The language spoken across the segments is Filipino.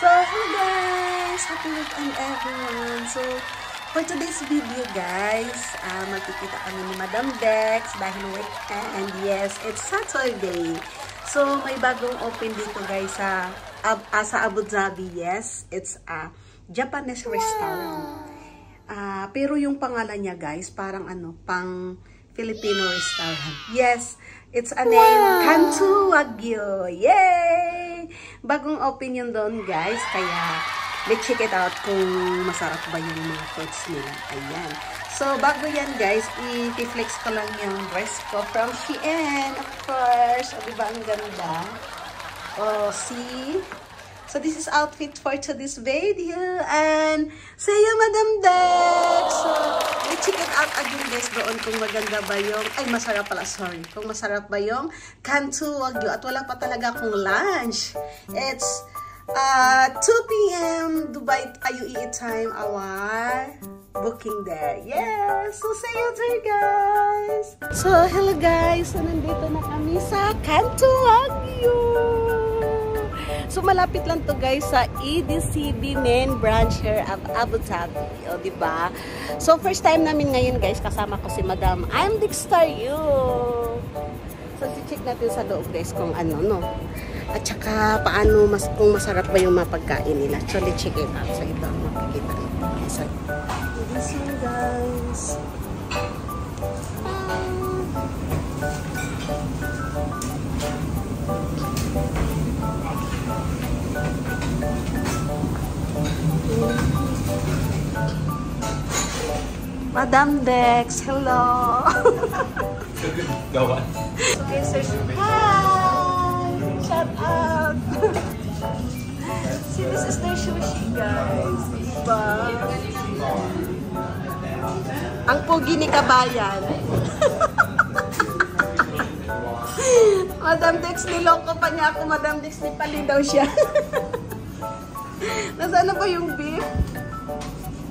So, hello guys! Happy weekend everyone! So, for today's video guys, magkikita kami ni Madam Dex dahil weekend. Yes, it's Saturday. So, may bagong open dito guys sa Abu Dhabi. Yes, it's a Japanese restaurant. Pero yung pangalan niya guys, parang pang Filipino restaurant. Yes, it's a name, Kantu Wagyu. Yay! Bagong open yun doon guys, kaya let's check it out kung masarap ba yung mga foods nila. Ayan. So, bago yan guys, i-flex ko lang yung dress ko from Shein, of course. O, diba ang ganda? Oh, see? So, this is outfit for today's video. And, see you, Madam Dex! So, let's check it out again, guys, doon kung maganda ba yung, ay, masarap pala, sorry. Kung masarap ba yung Kantu Wagyu. At wala pa talaga akong lunch. It's 2 p.m. Dubai UAE time, our booking there. Yes! So, see you there, guys! So, hello, guys! So, nandito na kami sa Kantu Wagyu. So, malapit lang to guys sa EDCB main branch here of Abu Dhabi. O, diba? So, first time namin ngayon guys, kasama ko si Madam. I'm Dexter you. So, check natin sa loob guys kung ano, no? At saka, paano, kung masarap ba yung mapagkain nila. So, let's check it out. So, ito ang makikita nito. So, this one guys. Madam Dex, hello. Gawa. Okay, sir. Hi. Shout out. See, this is their sushi, guys. Diba? Ang pogi ni Kabayan. Madam Dex, niloko pa niya ako. Madam Dex, nipali daw siya. Nasaan na ba yung beef?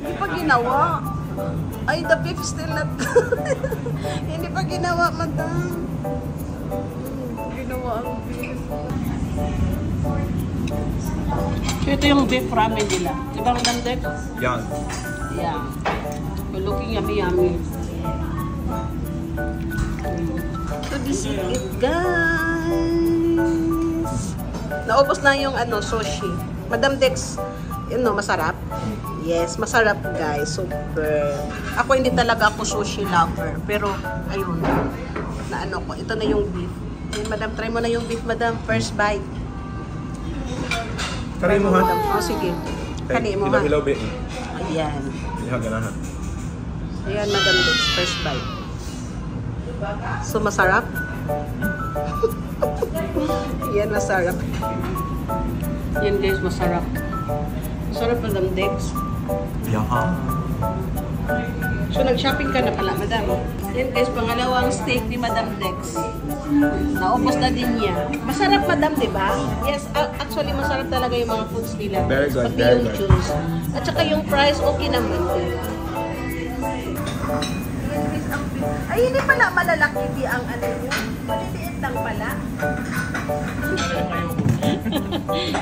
Hindi pa ginawa. Ay, the beef still not good. Hindi pa ginawa, madam. Ginawa ang beef. So, ito yung beef ramen nila. Diba, Madam Dex? Yan. Yeah. You're looking yummy, yummy. So, this is it, guys. Naubos na yung sushi. Madam Dex, masarap? Yes, masarap guys. Super. Ako hindi talaga ako sushi lover. Pero, ayun. Ko. Ito na yung beef. Ayun, madam, try mo na yung beef, madam. First bite. Try mo, ha? Oh, sige. Kani mo, ha? Ilaw, be. Ayan. Ganahan. Ayan, madam, first bite. So, masarap? Ayan, masarap. Yan guys, masarap. Masarap, Madam Dex. Yaha. So, nag-shopping ka na pala, madam. Yan guys, pangalawang steak ni Madam Dex. Naubos na din niya. Masarap, madam, di ba? Yes, actually, masarap talaga yung mga foods nila. Very good, pati very yung good. juice. At saka yung price, okay naman. Ay, hindi pala malalaki di ang niya. Maliliit lang pala.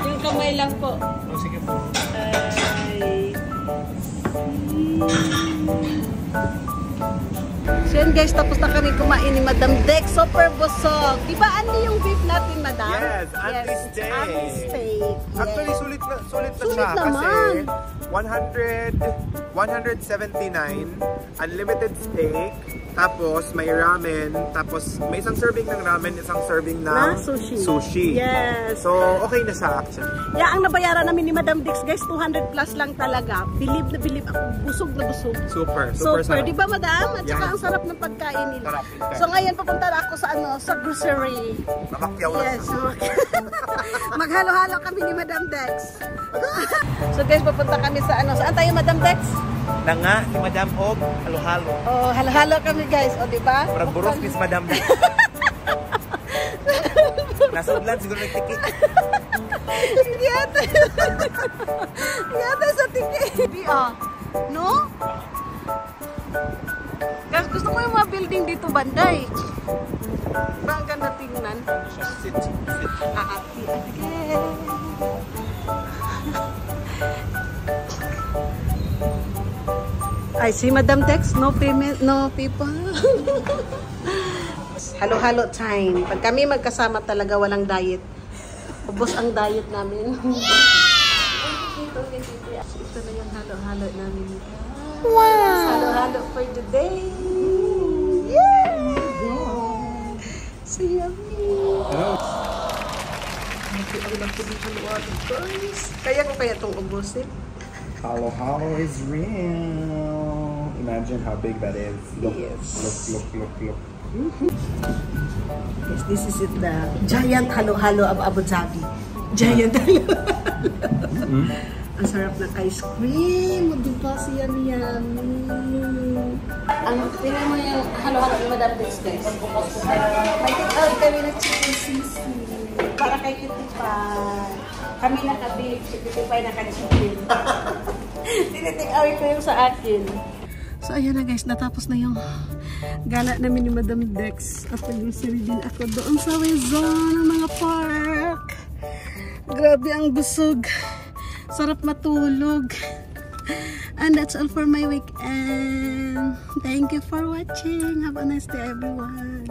Yung kamay lang po. Oh, sige po. Ay. So yan guys, tapos na kami kumain ni Madam Dex. Super busog. Diba Andy yung beef natin, madam? Yes, Andy steak. Andy steak. Actually, Yes. sulit na Sulit siya. naman. Kasi 179, unlimited steak, tapos may ramen, tapos may isang serving ng ramen, isang serving ng sushi. Yes. So, okay na siya actually. Yeah, ang nabayaran namin ni Madam Dex guys, 200 plus lang talaga. Believe na believe ako. Busog na busog. Super Super, sarap. di ba madam? At saka Yes. ang sarap ng pagkain nila. Sarap. So ngayon papunta na ako sa sa grocery. Namakyaw na Yes. siya. Maghalo-halo kami ni Madam Dex. So guys, papunta kami sa Saan tayo, Madam Dex? Na nga, si Madam Og, halo-halo. Oh, halo-halo kami guys. O, di ba? Parang buros ni si Madam Dex. Nasa udlan, siguro nagtiki. Yata. Yata sa tiki. No? Guys, gusto ko yung mga building dito banday. Ba, ang ganda tingnan. Sit. Okay. I see Madam Dex, no payment, no people. Halo-halo time. Pag kami magkasama talaga, walang diet. Ubos ang diet namin. Ito na yung halo-halo namin. Wow! Halo-halo for the day. Yeah! So yummy. Ang laki dito ng water, guys. Kaya ko kaya itong ubusin. Halo-halo is real. Imagine how big that is. Look, yes. Look. Yes, this is it, the giant halo-halo of Abu Dhabi. Giant halo-halo. Ang sarap ng ice cream. Diba siya yummy. Tingnan mo yung halo-halo ni Madam Dex, guys. May take-out kami na chicken sisig. Para kay Kitty Pie. Kami nakabig. Si Kitty Pie naka-chicken. Tinitake-out ko yung sa akin. So, ayan na guys. Natapos na yung gala namin ni Madam Dex. At nag-grocery din ako doon sa Wezon ng mga park. Grabe ang busog. Sarap matulog. And that's all for my weekend. Thank you for watching. Have a nice day, everyone.